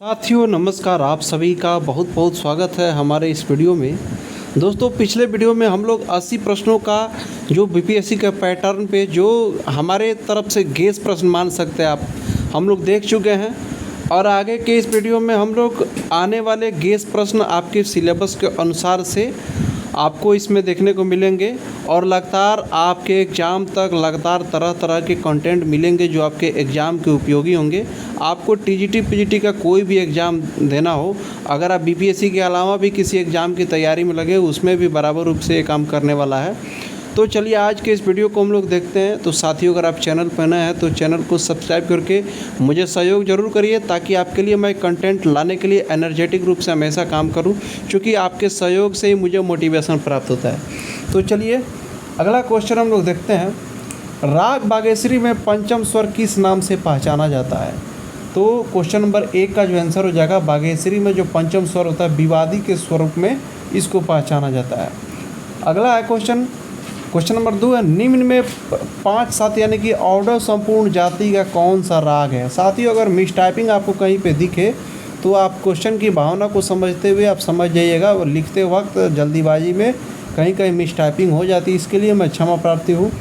साथियों नमस्कार, आप सभी का बहुत बहुत स्वागत है हमारे इस वीडियो में। दोस्तों पिछले वीडियो में हम लोग 80 प्रश्नों का जो बीपीएससी के पैटर्न पे जो हमारे तरफ से गेस प्रश्न मान सकते हैं आप, हम लोग देख चुके हैं। और आगे के इस वीडियो में हम लोग आने वाले गेस प्रश्न आपके सिलेबस के अनुसार से आपको इसमें देखने को मिलेंगे और लगातार आपके एग्ज़ाम तक लगातार तरह तरह के कंटेंट मिलेंगे जो आपके एग्ज़ाम के उपयोगी होंगे। आपको टीजीटी पीजीटी का कोई भी एग्ज़ाम देना हो, अगर आप बीपीएससी के अलावा भी किसी एग्ज़ाम की तैयारी में लगे, उसमें भी बराबर रूप से ये काम करने वाला है। तो चलिए आज के इस वीडियो को हम लोग देखते हैं। तो साथियों अगर आप चैनल पर नए हैं तो चैनल को सब्सक्राइब करके मुझे सहयोग ज़रूर करिए, ताकि आपके लिए मैं कंटेंट लाने के लिए एनर्जेटिक रूप से हमेशा काम करूं, क्योंकि आपके सहयोग से ही मुझे मोटिवेशन प्राप्त होता है। तो चलिए अगला क्वेश्चन हम लोग देखते हैं। राग बागेश्वरी में पंचम स्वर किस नाम से पहचाना जाता है? तो क्वेश्चन नंबर 1 का जो आंसर हो जाएगा, बागेश्वरी में जो पंचम स्वर होता है विवादी के स्वरूप में इसको पहचाना जाता है। अगला है क्वेश्चन नंबर 2 है, निम्न में 5 7 यानी कि ऑर्डर संपूर्ण जाति का कौन सा राग है? साथियों अगर मिस टाइपिंग आपको कहीं पे दिखे तो आप क्वेश्चन की भावना को समझते हुए आप समझ जाइएगा। और लिखते वक्त जल्दीबाजी में कहीं कहीं मिस टाइपिंग हो जाती है, इसके लिए मैं क्षमा प्रार्थी हूँ।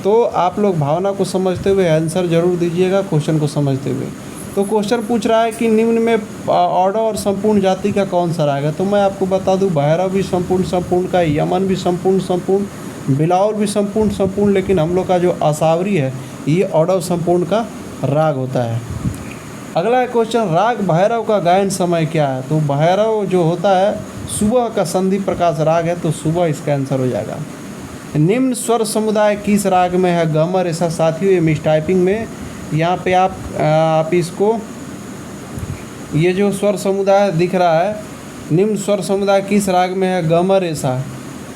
तो आप लोग भावना को समझते हुए आंसर ज़रूर दीजिएगा क्वेश्चन को समझते हुए। तो क्वेश्चन पूछ रहा है कि निम्न में ऑर्डर और संपूर्ण जाति का कौन सा राग है? तो मैं आपको बता दूं, भैरव भी संपूर्ण का, यमन भी संपूर्ण, बिलावल भी संपूर्ण, लेकिन हम लोग का जो आसावरी है ये ऑर्डर संपूर्ण का राग होता है। अगला है क्वेश्चन, राग भैरव का गायन समय क्या है? तो भैरव जो होता है सुबह का संधि प्रकाश राग है, तो सुबह इसका आंसर हो जाएगा। निम्न स्वर समुदाय किस राग में है? गमर ऐसा। साथियों ये मिस टाइपिंग में यहाँ पे आप इसको, ये जो स्वर समुदाय दिख रहा है, निम्न स्वर समुदाय किस राग में है? गमर ऐसा।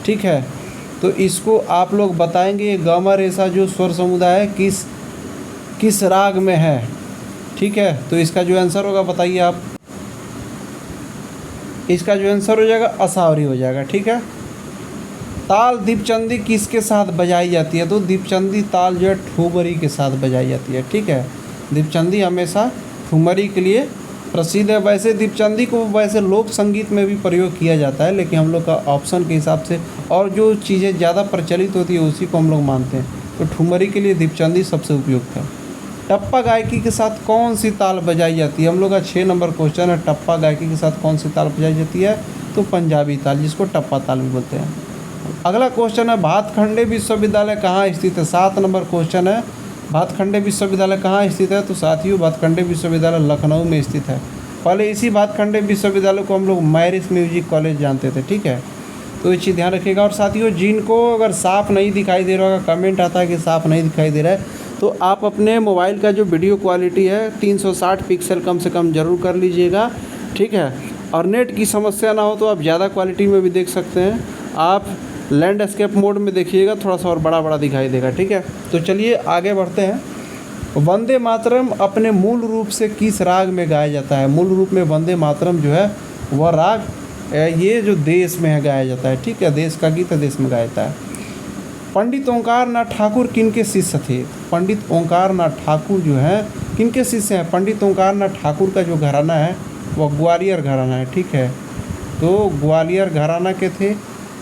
ठीक है, तो इसको आप लोग बताएंगे गमर ऐसा जो स्वर समुदाय है किस राग में है। ठीक है, तो इसका जो आंसर होगा बताइए आप। इसका जो आंसर हो जाएगा आसावरी हो जाएगा। ठीक है, ताल दीपचंदी किसके साथ बजाई जाती है? तो दीपचंदी ताल जो है ठुमरी के साथ बजाई जाती है। ठीक है, दीपचंदी हमेशा ठुमरी के लिए प्रसिद्ध है। वैसे दीपचंदी को वैसे लोक संगीत में भी प्रयोग किया जाता है, लेकिन हम लोग का ऑप्शन के हिसाब से और जो चीज़ें ज़्यादा प्रचलित होती है उसी को हम लोग मानते हैं। तो ठुमरी के लिए दीपचंदी सबसे उपयुक्त है। टप्पा गायकी के साथ कौन सी ताल बजाई जाती है? हम लोग का 6 नंबर क्वेश्चन है, टप्पा गायकी के साथ कौन सी ताल बजाई जाती है? तो पंजाबी ताल, जिसको टप्पा ताल भी बोलते हैं। अगला क्वेश्चन है, भातखंडे विश्वविद्यालय कहाँ स्थित है? 7 नंबर क्वेश्चन है, भातखंडे विश्वविद्यालय कहाँ स्थित है? तो साथियों भातखंडे विश्वविद्यालय लखनऊ में स्थित है। पहले इसी भातखंडे विश्वविद्यालय को हम लोग मैरिज म्यूजिक कॉलेज जानते थे। ठीक है, तो ये चीज़ ध्यान रखिएगा। और साथियों जिनको अगर साफ़ नहीं दिखाई दे रहा होगा, कमेंट आता है कि साफ़ नहीं दिखाई दे रहा है, तो आप अपने मोबाइल का जो वीडियो क्वालिटी है 360 पिक्सल कम से कम ज़रूर कर लीजिएगा। ठीक है, और नेट की समस्या ना हो तो आप ज़्यादा क्वालिटी में भी देख सकते हैं। आप लैंडस्केप मोड में देखिएगा, थोड़ा सा और बड़ा दिखाई देगा। ठीक है, तो चलिए आगे बढ़ते हैं। वंदे मातरम अपने मूल रूप से किस राग में गाया जाता है? मूल रूप में वंदे मातरम जो है वह राग ये जो देश में है गाया जाता है। ठीक है, देश का गीत देश में गाया जाता है। पंडित ओंकारनाथ ठाकुर किनके शिष्य थे? पंडित ओंकारनाथ ठाकुर जो है किनके शिष्य हैं? पंडित ओंकारनाथ ठाकुर का जो घराना है वह ग्वालियर घराना है। ठीक है, तो ग्वालियर घराना के थे।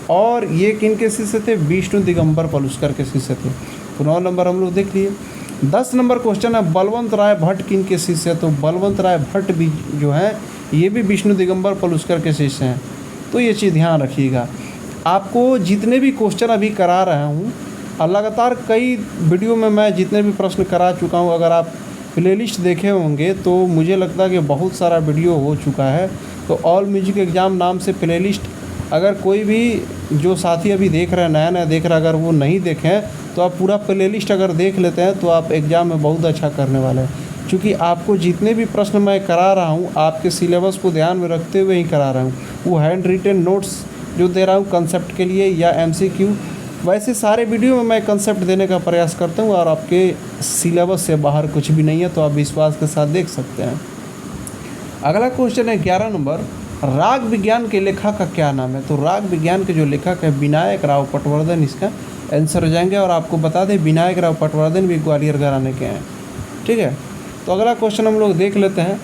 और ये किनके शिष्य थे? विष्णु दिगंबर पलुस्कर के शिष्य थे। तो 9 नंबर हम लोग देख लिए। 10 नंबर क्वेश्चन है, बलवंत राय भट्ट किनके शिष्य है? तो बलवंत राय भट्ट भी जो है ये भी विष्णु दिगंबर पलुस्कर के शिष्य हैं। तो ये चीज़ ध्यान रखिएगा। आपको जितने भी क्वेश्चन अभी करा रहा हूँ, लगातार कई वीडियो में मैं जितने भी प्रश्न करा चुका हूँ, अगर आप प्लेलिस्ट देखे होंगे तो मुझे लगता है कि बहुत सारा वीडियो हो चुका है। तो ऑल म्यूजिक एग्ज़ाम नाम से प्लेलिस्ट, अगर कोई भी जो साथी अभी देख रहे हैं, नया देख रहा है, अगर वो नहीं देखें तो आप पूरा प्लेलिस्ट अगर देख लेते हैं तो आप एग्ज़ाम में बहुत अच्छा करने वाले हैं। क्योंकि आपको जितने भी प्रश्न मैं करा रहा हूँ आपके सिलेबस को ध्यान में रखते हुए ही करा रहा हूँ। वो हैंड रिटन नोट्स जो दे रहा हूँ कंसेप्ट के लिए या MCQ, वैसे सारे वीडियो में मैं कंसेप्ट देने का प्रयास करता हूँ और आपके सिलेबस से बाहर कुछ भी नहीं है, तो आप विश्वास के साथ देख सकते हैं। अगला क्वेश्चन है 11 नंबर, राग विज्ञान के लेखक का क्या नाम है? तो राग विज्ञान के जो लेखक है विनायक राव पटवर्धन इसका आंसर हो जाएंगे। और आपको बता दें विनायक राव पटवर्धन भी ग्वालियर घराने के हैं। ठीक है, तो अगला क्वेश्चन हम लोग देख लेते हैं।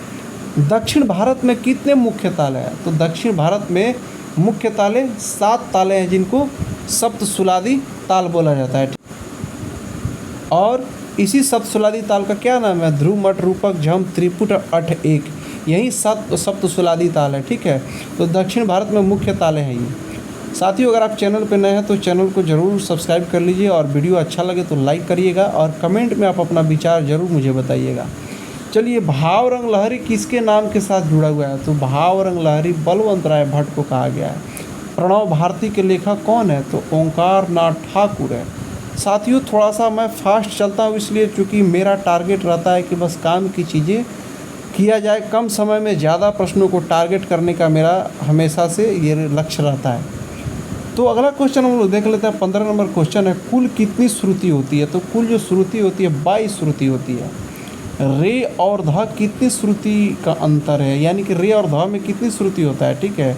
दक्षिण भारत में कितने मुख्य ताले हैं? तो दक्षिण भारत में मुख्य ताले 7 ताले हैं, जिनको सप्तसुलादी ताल बोला जाता है। और इसी सप्तसुलादी ताल का क्या नाम है? ध्रुव, मठ, रूपक, झम, त्रिपुट, अठ, एक, यही सप्तसुलादी ताल है। ठीक है, तो दक्षिण भारत में मुख्य ताले हैं ये। साथियों, अगर आप चैनल पर नए हैं तो चैनल को ज़रूर सब्सक्राइब कर लीजिए, और वीडियो अच्छा लगे तो लाइक करिएगा, और कमेंट में आप अपना विचार ज़रूर मुझे बताइएगा। चलिए, भाव रंग लहरी किसके नाम के साथ जुड़ा हुआ है? तो भाव रंग लहरी बलवंत राय भट्ट को कहा गया है। प्रणव भारती के लेखक कौन है? तो ओंकार नाथ ठाकुर है। साथियों, थोड़ा सा मैं फास्ट चलता हूँ, इसलिए चूँकि मेरा टारगेट रहता है कि बस काम की चीज़ें किया जाए, कम समय में ज़्यादा प्रश्नों को टारगेट करने का मेरा हमेशा से ये लक्ष्य रहता है। तो अगला क्वेश्चन हम लोग देख लेते हैं। 15 नंबर क्वेश्चन है, कुल कितनी श्रुति होती है? तो कुल जो श्रुति होती है 22 श्रुति होती है। रे और ध कितनी श्रुति का अंतर है, यानी कि रे और ध में कितनी श्रुति होता है? ठीक है,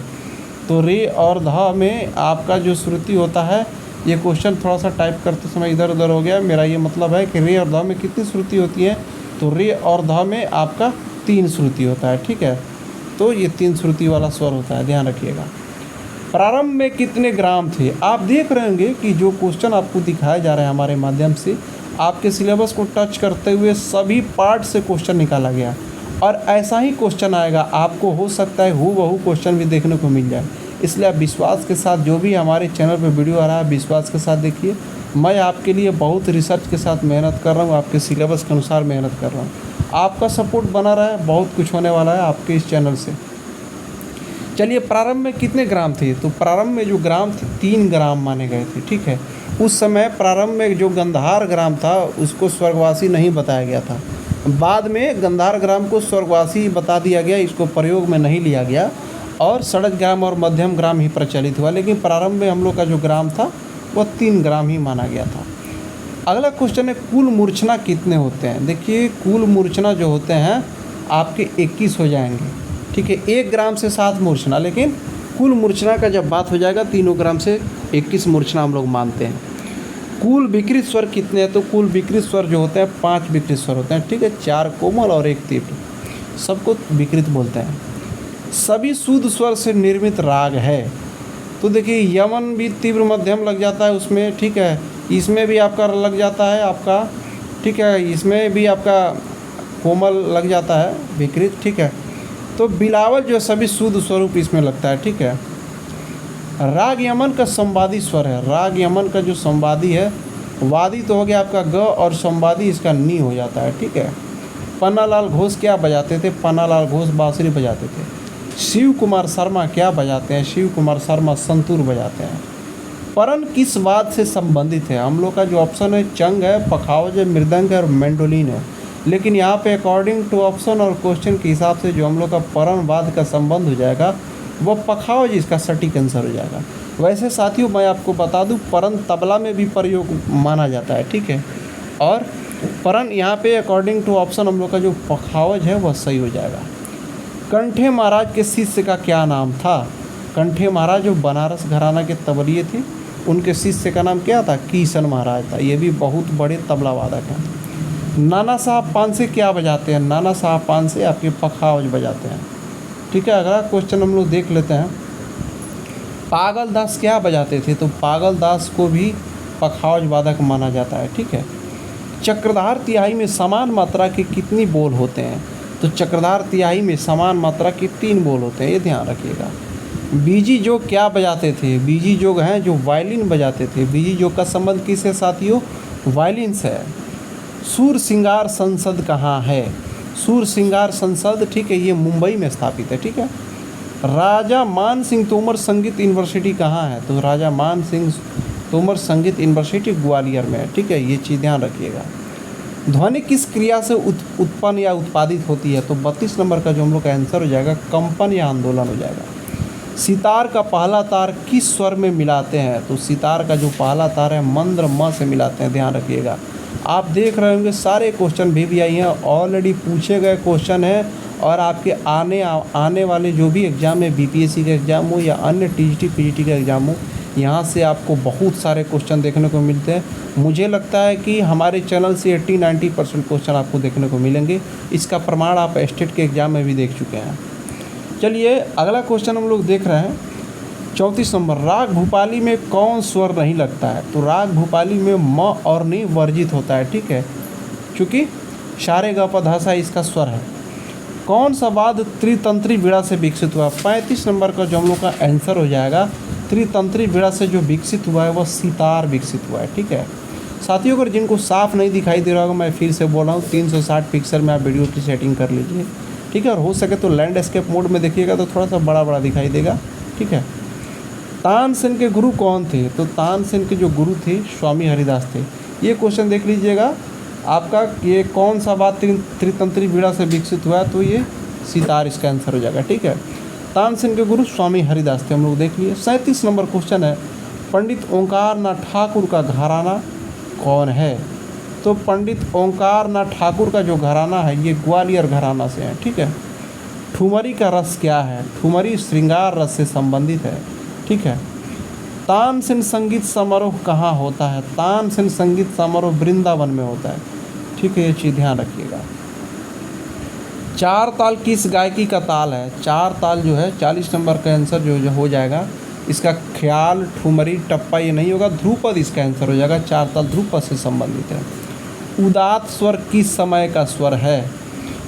तो रे और ध में आपका जो श्रुति होता है, ये क्वेश्चन थोड़ा सा टाइप करते समय इधर उधर हो गया। मेरा ये मतलब है कि रे और ध में कितनी श्रुति होती है? तो रे और ध में आपका 3 श्रुति होता है। ठीक है, तो ये 3 श्रुति वाला स्वर होता है, ध्यान रखिएगा। प्रारंभ में कितने ग्राम थे? आप देख रहे होंगे कि जो क्वेश्चन आपको दिखाया जा रहा है हमारे माध्यम से, आपके सिलेबस को टच करते हुए सभी पार्ट से क्वेश्चन निकाला गया, और ऐसा ही क्वेश्चन आएगा। आपको हो सकता है हूबहू क्वेश्चन भी देखने को मिल जाए, इसलिए आप विश्वास के साथ जो भी हमारे चैनल पर वीडियो आ रहा है विश्वास के साथ देखिए। मैं आपके लिए बहुत रिसर्च के साथ मेहनत कर रहा हूँ, आपके सिलेबस के अनुसार मेहनत कर रहा हूँ। आपका सपोर्ट बना रहा है, बहुत कुछ होने वाला है आपके इस चैनल से। चलिए, प्रारंभ में कितने ग्राम थे? तो प्रारंभ में जो ग्राम थे 3 ग्राम माने गए थे। ठीक है, उस समय प्रारंभ में जो गंधार ग्राम था उसको स्वर्गवासी नहीं बताया गया था। बाद में गंधार ग्राम को स्वर्गवासी बता दिया गया, इसको प्रयोग में नहीं लिया गया, और षडज ग्राम और मध्यम ग्राम ही प्रचलित हुआ। लेकिन प्रारंभ में हम लोग का जो ग्राम था वह 3 ग्राम ही माना गया था। अगला क्वेश्चन है, कुल मूर्छना कितने होते हैं? देखिए, कुल मूर्छना जो होते हैं आपके 21 हो जाएंगे। ठीक है, 1 ग्राम से 7 मूर्छना, लेकिन कुल मूर्छना का जब बात हो जाएगा 3 ग्राम से 21 मूर्छना हम लोग मानते हैं। कुल विकृत स्वर कितने हैं? तो कुल विकृत स्वर जो होते हैं 5 विकृत स्वर होते हैं। ठीक है, 4 कोमल और 1 तीव्र, सबको विकृत बोलते हैं। सभी शुद्ध स्वर से निर्मित राग है। तो देखिए, यमन भी तीव्र मध्यम लग जाता है उसमें। ठीक है, इसमें भी आपका लग जाता है आपका, ठीक है, इसमें भी आपका कोमल लग जाता है विकृत। ठीक है, तो बिलावल जो सभी शुद्ध स्वरूप इसमें लगता है। ठीक है, राग यमन का संवादी स्वर है। राग यमन का जो संवादी है, वादी तो हो गया आपका ग, और संवादी इसका नी हो जाता है। ठीक है, पन्नालाल घोष क्या बजाते थे? पन्नालाल घोष बांसुरी बजाते थे। शिव कुमार शर्मा क्या बजाते हैं? शिव कुमार शर्मा संतूर बजाते हैं। परन किस वाद्य से संबंधित है? हम लोग का जो ऑप्शन है चंग है, पखावज है, मृदंग है और मैंडोलिन है। लेकिन यहाँ पे अकॉर्डिंग टू ऑप्शन और क्वेश्चन के हिसाब से जो हम लोग का परन वाद्य का संबंध हो जाएगा वह पखावज इसका सटीक आंसर हो जाएगा। वैसे साथियों, मैं आपको बता दूं, परन तबला में भी प्रयोग माना जाता है। ठीक है, और परन यहाँ पे अकॉर्डिंग टू ऑप्शन हम लोग का जो पखावज है वह सही हो जाएगा। कंठे महाराज के शिष्य का क्या नाम था? कंठे महाराज जो बनारस घराना के तबलिए थे, उनके शिष्य का नाम क्या था? किशन महाराज था। ये भी बहुत बड़े तबला वादक हैं। नाना साहब पानसे क्या बजाते हैं? नाना साहब पानसे आपके पखावज बजाते हैं। ठीक है, अगला क्वेश्चन हम लोग देख लेते हैं। पागल दास क्या बजाते थे? तो पागल दास को भी पखावज वादक माना जाता है। ठीक है, चक्रधार तिहाई में समान मात्रा के कितनी बोल होते हैं? तो चक्रधार तिहाई में समान मात्रा के 3 बोल होते हैं, ये ध्यान रखिएगा। बीजी जोग क्या बजाते थे? बीजी जोग हैं जो वायलिन बजाते थे। बीजी जोग का संबंध किससे साथियों? वायलिन से है। सूर सिंगार संसद कहाँ है? सूर सिंगार संसद, ठीक है, ये मुंबई में स्थापित है। ठीक है, राजा मान सिंह तोमर संगीत यूनिवर्सिटी कहाँ है? तो राजा मान सिंह तोमर संगीत यूनिवर्सिटी ग्वालियर में है। ठीक है, ये चीज़ ध्यान रखिएगा। ध्वनि किस क्रिया से उत्पन्न या उत्पादित होती है? तो 32 नंबर का जो हम लोग का आंसर हो जाएगा कंपन या आंदोलन हो जाएगा। सितार का पहला तार किस स्वर में मिलाते हैं? तो सितार का जो पहला तार है मंद्र म से मिलाते हैं, ध्यान रखिएगा। आप देख रहे होंगे सारे क्वेश्चन भी आई हैं, ऑलरेडी पूछे गए क्वेश्चन हैं, और आपके आने वाले जो भी एग्ज़ाम है, बीपीएससी का एग्ज़ाम हो या अन्य टीजीटी पीजीटी का एग्ज़ाम हो, यहाँ से आपको बहुत सारे क्वेश्चन देखने को मिलते हैं। मुझे लगता है कि हमारे चैनल से 80-90% क्वेश्चन आपको देखने को मिलेंगे। इसका प्रमाण आप स्टेट के एग्ज़ाम में भी देख चुके हैं। चलिए अगला क्वेश्चन हम लोग देख रहे हैं 34 नंबर। राग भूपाली में कौन स्वर नहीं लगता है? तो राग भूपाली में म और नि वर्जित होता है, ठीक है, क्योंकि सारे ग प ध सा इसका स्वर है। कौन सा वाद्य त्रितंत्री वीणा से विकसित हुआ? 35 नंबर का जो हम लोग का आंसर हो जाएगा, त्रितंत्री वीणा से जो विकसित हुआ है वह सितार विकसित हुआ है, ठीक है। साथियों अगर जिनको साफ नहीं दिखाई दे रहा होगा, मैं फिर से बोल रहा हूँ 360 पिक्सल में आप वीडियो की सेटिंग कर लीजिए, ठीक है। और हो सके तो लैंडस्केप मोड में देखिएगा तो थोड़ा सा बड़ा बड़ा दिखाई देगा, ठीक है। तानसेन के गुरु कौन थे? तो तानसेन के जो गुरु थे स्वामी हरिदास थे। ये क्वेश्चन देख लीजिएगा आपका, ये कौन सा वाद्य त्रितंत्री वीणा से विकसित हुआ है? तो ये सितार इसका आंसर हो जाएगा, ठीक है। तानसेन के गुरु स्वामी हरिदास थे, हम लोग देख लिए। 37 नंबर क्वेश्चन है, पंडित ओंकार नाथ ठाकुर का घराना कौन है? तो पंडित ओंकार नाथ ठाकुर का जो घराना है ये ग्वालियर घराना से है, ठीक है। ठुमरी का रस क्या है? ठुमरी श्रृंगार रस से संबंधित है, ठीक है। तानसेन संगीत समारोह कहाँ होता है? तानसेन संगीत समारोह वृंदावन में होता है, ठीक है, ये चीज़ ध्यान रखिएगा। चार ताल किस गायकी का ताल है? चार ताल जो है 40 नंबर का आंसर जो हो जाएगा इसका ख्याल, ठुमरी, टप्पा ये नहीं होगा, ध्रुपद इसका आंसर हो जाएगा। चार ताल ध्रुपद से संबंधित है। उदात स्वर किस समय का स्वर है?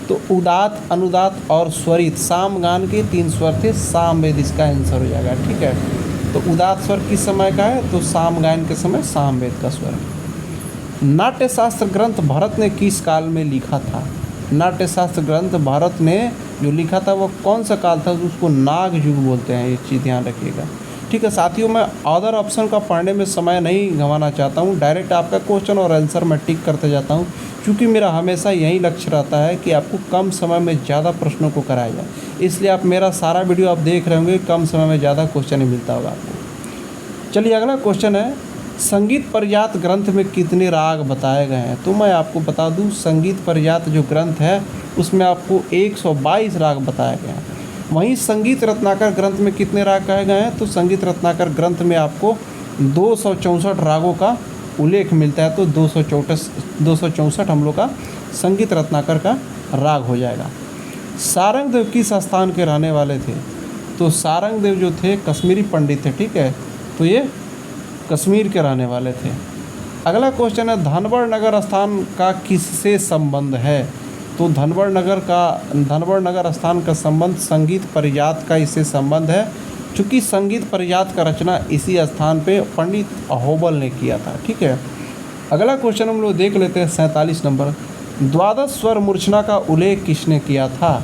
तो उदात, अनुदात और स्वरित सामगान के 3 स्वर थे, सामवेद इसका आंसर हो जाएगा, ठीक है। तो उदात स्वर किस समय का है? तो सामगान के समय सामवेद का स्वर है। नाट्यशास्त्र ग्रंथ भरत ने किस काल में लिखा था? नाट्यशास्त्र ग्रंथ भरत ने जो लिखा था वो कौन सा काल था? उसको नाग युग बोलते हैं, ये चीज़ ध्यान रखिएगा, ठीक है। साथियों मैं अदर ऑप्शन का पढ़ने में समय नहीं गंवाना चाहता हूँ, डायरेक्ट आपका क्वेश्चन और आंसर मैं टिक करते जाता हूँ, क्योंकि मेरा हमेशा यही लक्ष्य रहता है कि आपको कम समय में ज़्यादा प्रश्नों को कराया जाए। इसलिए आप मेरा सारा वीडियो आप देख रहे होंगे, कम समय में ज़्यादा क्वेश्चन ही मिलता होगा आपको। चलिए अगला क्वेश्चन है, संगीत परिजात ग्रंथ में कितने राग बताए गए हैं? तो मैं आपको बता दूं, संगीत परिजात जो ग्रंथ है उसमें आपको 122 राग बताए गए हैं। वहीं संगीत रत्नाकर ग्रंथ में कितने राग कहे गए हैं? तो संगीत रत्नाकर ग्रंथ में आपको 264 रागों का उल्लेख मिलता है। तो 264 हम लोग का संगीत रत्नाकर का राग हो जाएगा। सारंगदेव किस स्थान के रहने वाले थे? तो सारंगदेव जो थे कश्मीरी पंडित थे, ठीक है, तो ये कश्मीर के रहने वाले थे। अगला क्वेश्चन है, धनवर नगर स्थान का किससे संबंध है? तो धनवर नगर स्थान का संबंध संगीत परिजात का इससे संबंध है, क्योंकि संगीत परिजात का रचना इसी स्थान पे पंडित अहोबल ने किया था, ठीक है। अगला क्वेश्चन हम लोग देख लेते हैं 47 नंबर। द्वादश स्वर मूर्छना का उल्लेख किसने किया था?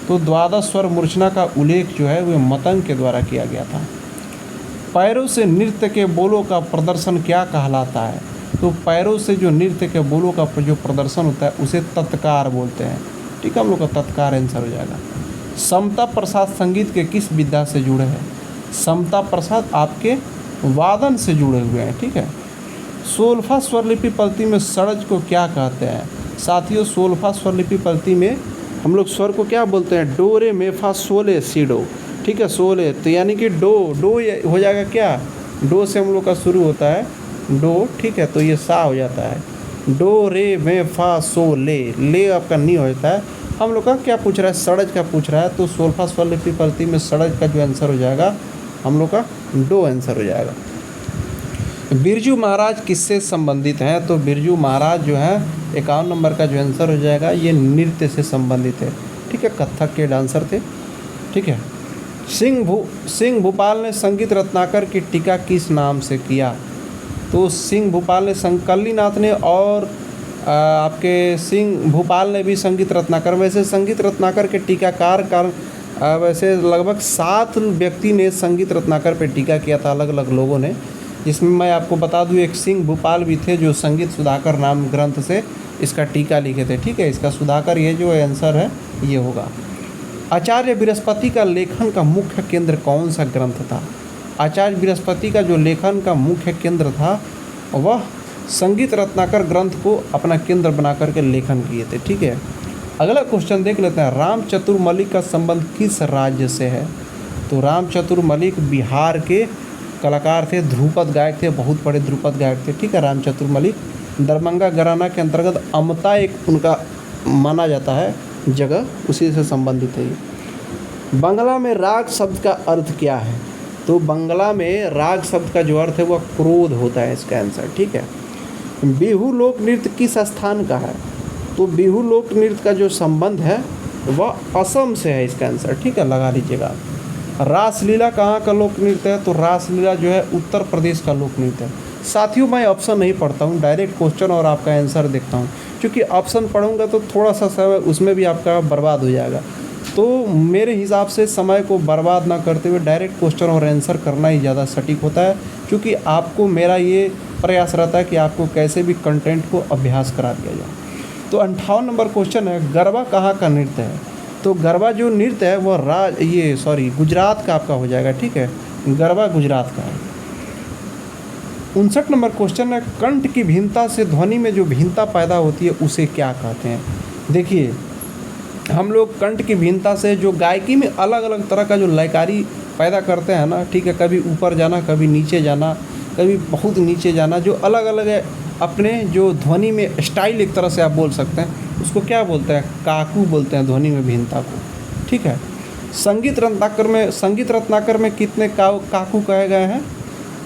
तो द्वादश स्वर मूर्छना का उल्लेख जो है वह मतंग के द्वारा किया गया था। पैरों से नृत्य के बोलों का प्रदर्शन क्या कहलाता है? तो पैरों से जो नृत्य के बोलों का जो प्रदर्शन होता है उसे तत्कार बोलते हैं, ठीक है, हम लोग का तत्कार आंसर हो जाएगा। समता प्रसाद संगीत के किस विधा से जुड़े हैं? समता प्रसाद आपके वादन से जुड़े हुए हैं, ठीक है। सोलफा स्वरलिपि पलती में षड्ज को क्या कहते हैं? साथियों सोलफा स्वरलिपि पलती में हम लोग स्वर को क्या बोलते हैं? डो रे मे फा सोले सी डो, ठीक है, सोले, तो यानी कि डो हो जाएगा क्या? डो से हम लोग का शुरू होता है डो, ठीक है, तो ये सा हो जाता है। डो रे मे फा सो ले आपका नी हो जाता है। हम लोग का क्या पूछ रहा है? षड्ज का पूछ रहा है, तो सोलफा स्वरलिपि पलती में षड्ज का जो आंसर हो जाएगा हम लोग का डो आंसर हो जाएगा। बिरजू महाराज किससे संबंधित हैं? तो बिरजू महाराज जो है 51 नंबर का जो आंसर हो जाएगा ये नृत्य से संबंधित है, ठीक है, कथक के डांसर थे, ठीक है। सिंह भूपाल ने संगीत रत्नाकर की टीका किस नाम से किया? तो सिंह भूपाल ने कल्लीनाथ ने और आपके सिंह भूपाल ने भी संगीत रत्नाकर, वैसे संगीत रत्नाकर के टीकाकार वैसे लगभग 7 व्यक्ति ने संगीत रत्नाकर पे टीका किया था, अलग अलग लोगों ने, जिसमें मैं आपको बता दूं एक सिंह भूपाल भी थे जो संगीत सुधाकर नाम ग्रंथ से इसका टीका लिखे थे, ठीक है। इसका सुधाकर ये जो आंसर है ये होगा। आचार्य बृहस्पति का लेखन का मुख्य केंद्र कौन सा ग्रंथ था? आचार्य बृहस्पति का जो लेखन का मुख्य केंद्र था वह संगीत रत्नाकर ग्रंथ को अपना केंद्र बना करके लेखन किए थे, ठीक है। अगला क्वेश्चन देख लेते हैं, राम चतुर मलिक का संबंध किस राज्य से है? तो राम चतुर मलिक बिहार के कलाकार थे, ध्रुपद गायक थे, बहुत बड़े ध्रुपद गायक थे, ठीक है, रामचतुर मलिक। दरभंगा घराना के अंतर्गत अमता एक उनका माना जाता है जगह, उसी से संबंधित है ये। बंगला में राग शब्द का अर्थ क्या है? तो बंगला में राग शब्द का जो अर्थ है वह क्रोध होता है, इसका आंसर, ठीक है। बिहू लोक नृत्य किस स्थान का है? तो बिहू लोक नृत्य का जो संबंध है वह असम से है, इसका आंसर, ठीक है, लगा लीजिएगा। रासलीला कहाँ का लोक नृत्य है? तो रासलीला जो है उत्तर प्रदेश का लोक नृत्य है। साथियों, मैं ऑप्शन नहीं पढ़ता हूँ, डायरेक्ट क्वेश्चन और आपका आंसर देखता हूँ, क्योंकि ऑप्शन पढ़ूंगा तो थोड़ा सा समय उसमें भी आपका बर्बाद हो जाएगा। तो मेरे हिसाब से समय को बर्बाद ना करते हुए डायरेक्ट क्वेश्चन और आंसर करना ही ज़्यादा सटीक होता है, क्योंकि आपको मेरा ये प्रयास रहता है कि आपको कैसे भी कंटेंट को अभ्यास करा दिया जाए। तो 58 नंबर क्वेश्चन है, गरबा कहाँ का नृत्य है? तो गरबा जो नृत्य है वो गुजरात का आपका हो जाएगा, ठीक है, गरबा गुजरात का है। 59 नंबर क्वेश्चन है, कंठ की भिन्नता से ध्वनि में जो भिन्नता पैदा होती है उसे क्या कहते हैं? देखिए, हम लोग कंठ की भिन्नता से जो गायकी में अलग अलग तरह का जो लयकारी पैदा करते हैं ना, ठीक है, कभी ऊपर जाना, कभी नीचे जाना, कभी बहुत नीचे जाना, जो अलग अलग है अपने जो ध्वनि में स्टाइल, एक तरह से आप बोल सकते हैं, उसको क्या बोलते हैं? काकू बोलते हैं, ध्वनि में भिन्नता को, ठीक है। संगीत रत्नाकर में कितने काकू कहे गए हैं?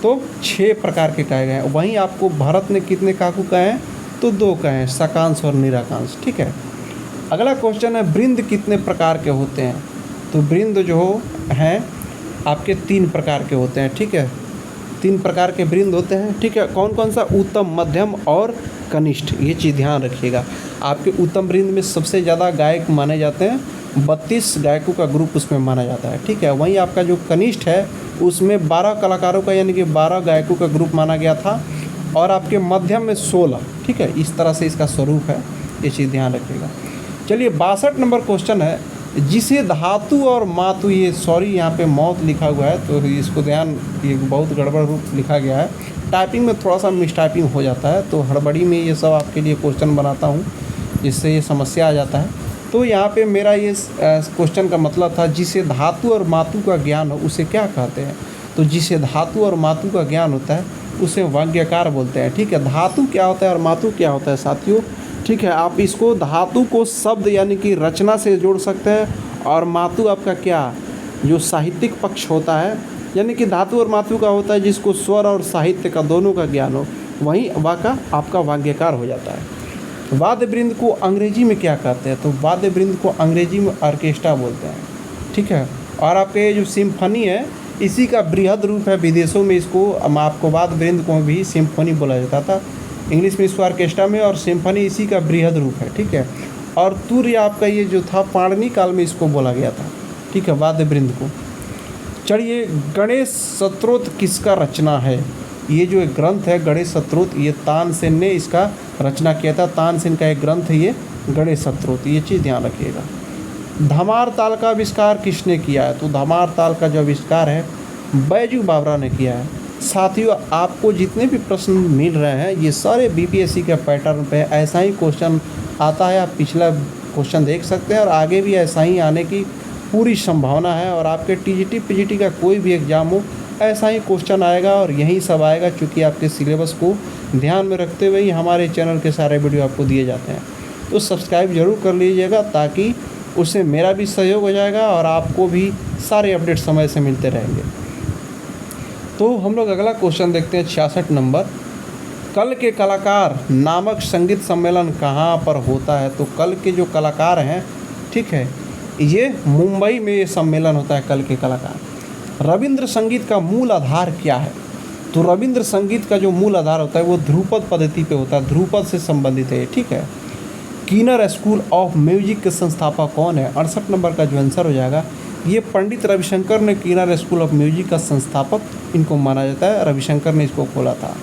तो 6 प्रकार के कहे गए हैं। वहीं आपको भरत ने कितने काकू कहे हैं? तो 2 कहे हैं, सकांश और निराकांश, ठीक है। अगला क्वेश्चन है, वृंद कितने प्रकार के होते हैं? तो वृंद जो हैं आपके 3 प्रकार के होते हैं, ठीक है, 3 प्रकार के वृंद होते हैं, ठीक है। कौन कौन सा? उत्तम, मध्यम और कनिष्ठ, ये चीज़ ध्यान रखिएगा। आपके उत्तम वृंद में सबसे ज़्यादा गायक माने जाते हैं, 32 गायकों का ग्रुप उसमें माना जाता है, ठीक है। वहीं आपका जो कनिष्ठ है उसमें 12 कलाकारों का यानी कि 12 गायकों का ग्रुप माना गया था, और आपके मध्यम में 16, ठीक है। इस तरह से इसका स्वरूप है, ये चीज़ ध्यान रखिएगा। चलिए 62 नंबर क्वेश्चन है, जिसे धातु और मातु, यहाँ पे मौत लिखा हुआ है तो इसको ध्यान, ये बहुत गड़बड़ रूप लिखा गया है, टाइपिंग में थोड़ा सा मिस टाइपिंग हो जाता है, तो हड़बड़ी में ये सब आपके लिए क्वेश्चन बनाता हूँ, जिससे ये समस्या आ जाता है। तो यहाँ पे मेरा ये क्वेश्चन का मतलब था, जिसे धातु और मातु का ज्ञान हो उसे क्या कहते हैं? तो जिसे धातु और मातु का ज्ञान होता है उसे वाग्यकार बोलते हैं, ठीक है। धातु क्या होता है और मातु क्या होता है साथियों, ठीक है। आप इसको धातु को शब्द यानी कि रचना से जोड़ सकते हैं, और मातु आपका क्या, जो साहित्यिक पक्ष होता है, यानी कि धातु और मातु का होता है जिसको स्वर और साहित्य का दोनों का ज्ञान हो, वहीं वाका आपका वाग्यकार हो जाता है। वाद्य वृंद को अंग्रेजी में क्या कहते हैं? तो वाद्य वृंद को अंग्रेजी में ऑर्केस्ट्रा बोलते हैं, ठीक है। और आपके जो सिम्फनी है इसी का बृहद रूप है, विदेशों में इसको आपको वाद्य वृंद को भी सिम्फनी बोला जाता था, इंग्लिश में इसको ऑर्केस्ट्रा में, और सिम्फनी इसी का बृहद रूप है, ठीक है। और तुर्य आपका ये जो था पाणिनि काल में इसको बोला गया था, ठीक है, वाद्य वृंद को। चलिए, गणेश स्तोत्र किसका रचना है? ये जो एक ग्रंथ है गणेश स्तोत्र, ये तानसेन ने इसका रचना किया था, तानसेन का एक ग्रंथ है ये गणेश स्तोत्र, ये चीज़ ध्यान रखिएगा। धमार ताल का आविष्कार किसने किया है? तो धमार ताल का जो आविष्कार है बैजू बावरा ने किया है। साथियों, आपको जितने भी प्रश्न मिल रहे हैं ये सारे बीपीएससी के पैटर्न पे ऐसा ही क्वेश्चन आता है, आप पिछला क्वेश्चन देख सकते हैं, और आगे भी ऐसा ही आने की पूरी संभावना है। और आपके टीजीटी पीजीटी का कोई भी एग्ज़ाम हो ऐसा ही क्वेश्चन आएगा और यही सब आएगा, क्योंकि आपके सिलेबस को ध्यान में रखते हुए ही हमारे चैनल के सारे वीडियो आपको दिए जाते हैं। तो सब्सक्राइब ज़रूर कर लीजिएगा, ताकि उससे मेरा भी सहयोग हो जाएगा और आपको भी सारे अपडेट समय से मिलते रहेंगे। तो हम लोग अगला क्वेश्चन देखते हैं, 66 नंबर। कल के कलाकार नामक संगीत सम्मेलन कहाँ पर होता है? तो कल के जो कलाकार हैं, ठीक है, ये मुंबई में ये सम्मेलन होता है, कल के कलाकार। रविंद्र संगीत का मूल आधार क्या है? तो रविंद्र संगीत का जो मूल आधार होता है वो ध्रुपद पद्धति पे होता है, ध्रुपद से संबंधित है, ठीक है। कीनर स्कूल ऑफ म्यूजिक के संस्थापक कौन है? 68 नंबर का जो आंसर हो जाएगा, ये पंडित रविशंकर ने कीनर स्कूल ऑफ म्यूजिक का संस्थापक इनको माना जाता है, रविशंकर ने इसको खोला था।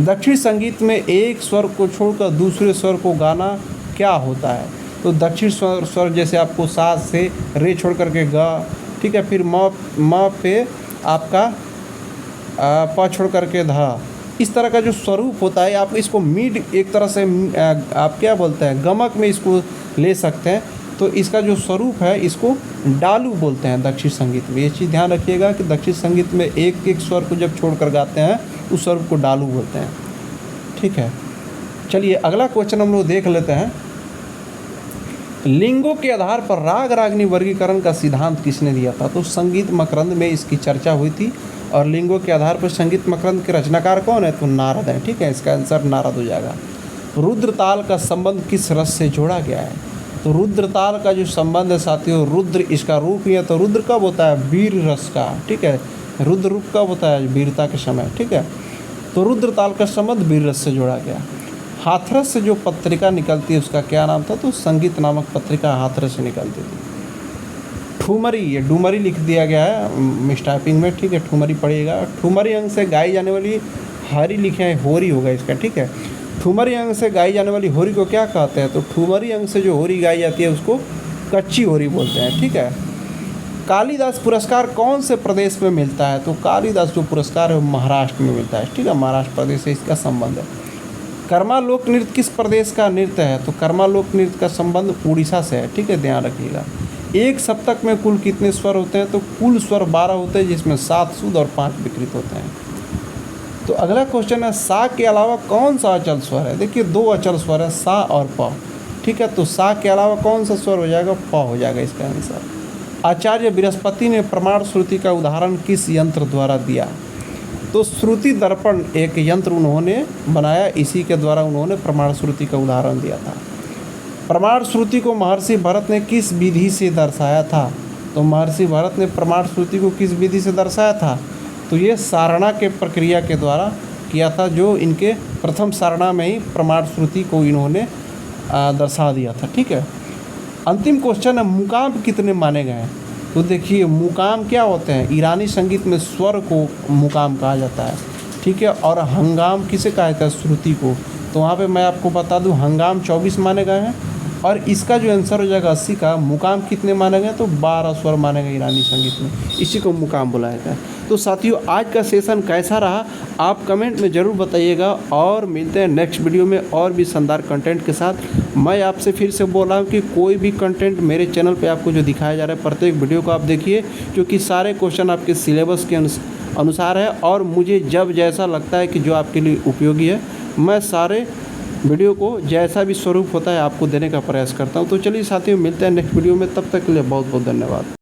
दक्षिण संगीत में एक स्वर को छोड़कर दूसरे स्वर को गाना क्या होता है? तो दक्षिण स्वर जैसे आपको सा से रे छोड़ करके ग, ठीक है, फिर म पे आपका प छोड़ करके ध, इस तरह का जो स्वरूप होता है, आप इसको मिड एक तरह से आप क्या बोलते हैं, गमक में इसको ले सकते हैं। तो इसका जो स्वरूप है इसको डालू बोलते हैं दक्षिण संगीत में। ये चीज़ ध्यान रखिएगा कि दक्षिण संगीत में एक एक स्वर को जब छोड़कर गाते हैं उस स्वर को डालू बोलते हैं, ठीक है। चलिए अगला क्वेश्चन हम लोग देख लेते हैं। लिंगों के आधार पर राग रागनी वर्गीकरण का सिद्धांत किसने दिया था? तो संगीत मकरंद में इसकी चर्चा हुई थी। और लिंगों के आधार पर संगीत मकरंद के रचनाकार कौन है? तो नारद है, ठीक है। इसका आंसर नारद हो जाएगा। रुद्र ताल का संबंध किस रस से जोड़ा गया है? तो रुद्र ताल का जो संबंध है साथियों, रुद्र इसका रूप ही है। तो रुद्र कब होता है? वीर रस का, ठीक है। रुद्र रूप कब होता है? वीरता के समय, ठीक है। तो रुद्र ताल का संबंध वीर रस से जोड़ा गया। हाथरस से जो पत्रिका निकलती है उसका क्या नाम था? तो संगीत नामक पत्रिका हाथरस से निकलती थी। ठुमरी, ये डुमरी लिख दिया गया है मिस टाइपिंग में, ठीक है। ठुमरी पढ़िएगा। ठुमरी अंग से गाई जाने वाली हरी लिखे हैं, होरी होगा इसका, ठीक है। ठुमरी अंग से गाई जाने वाली होरी को क्या कहते हैं? तो ठुमरी अंग से जो होरी गाई जाती है उसको कच्ची होरी बोलते हैं, ठीक है। कालिदास पुरस्कार कौन से प्रदेश में मिलता है? तो कालिदास जो पुरस्कार है वो महाराष्ट्र में मिलता है, ठीक है। महाराष्ट्र प्रदेश से इसका संबंध है। कर्मा लोक नृत्य किस प्रदेश का नृत्य है? तो कर्मा लोक नृत्य का संबंध उड़ीसा से है, ठीक है। ध्यान रखिएगा। एक सप्तक में कुल कितने स्वर होते हैं? तो कुल स्वर 12 होते हैं, जिसमें 7 शुद्ध और 5 विकृत होते हैं। तो अगला क्वेश्चन है, सा के अलावा कौन सा अचल स्वर है? देखिए 2 अचल स्वर है, सा और प, ठीक है। तो सा के अलावा कौन सा स्वर हो जाएगा? प हो जाएगा इसका आंसर। आचार्य बृहस्पति ने प्रमाण श्रुति का उदाहरण किस यंत्र द्वारा दिया? तो श्रुति दर्पण एक यंत्र उन्होंने बनाया, इसी के द्वारा उन्होंने प्रमाण श्रुति का उदाहरण दिया था। प्रमाण श्रुति को महर्षि भरत ने किस विधि से दर्शाया था? तो महर्षि भरत ने प्रमाण श्रुति को किस विधि से दर्शाया था? तो ये सारणा के प्रक्रिया के द्वारा किया था, जो इनके प्रथम सारणा में ही प्रमाण श्रुति को इन्होंने दर्शा दिया था, ठीक है। अंतिम क्वेश्चन है, मुकाम कितने माने गए हैं? तो देखिए मुकाम क्या होते हैं? ईरानी संगीत में स्वर को मुकाम कहा जाता है, ठीक है। और हंगाम किसे कहा जाता है? श्रुति को। तो वहाँ पे मैं आपको बता दूँ, हंगाम 24 माने गए हैं और इसका जो आंसर हो जाएगा 80 का। मुकाम कितने माने गए? तो 12 स्वर माने गए ईरानी संगीत में, इसी को मुकाम बुलाया जाता है। तो साथियों आज का सेशन कैसा रहा आप कमेंट में ज़रूर बताइएगा, और मिलते हैं नेक्स्ट वीडियो में और भी शानदार कंटेंट के साथ। मैं आपसे फिर से बोल रहा हूँ कि कोई भी कंटेंट मेरे चैनल पे आपको जो दिखाया जा रहा है प्रत्येक वीडियो को आप देखिए, क्योंकि सारे क्वेश्चन आपके सिलेबस के अनुसार है। और मुझे जब जैसा लगता है कि जो आपके लिए उपयोगी है, मैं सारे वीडियो को जैसा भी स्वरूप होता है आपको देने का प्रयास करता हूँ। तो चलिए साथियों मिलते हैं नेक्स्ट वीडियो में, तब तक के लिए बहुत बहुत धन्यवाद।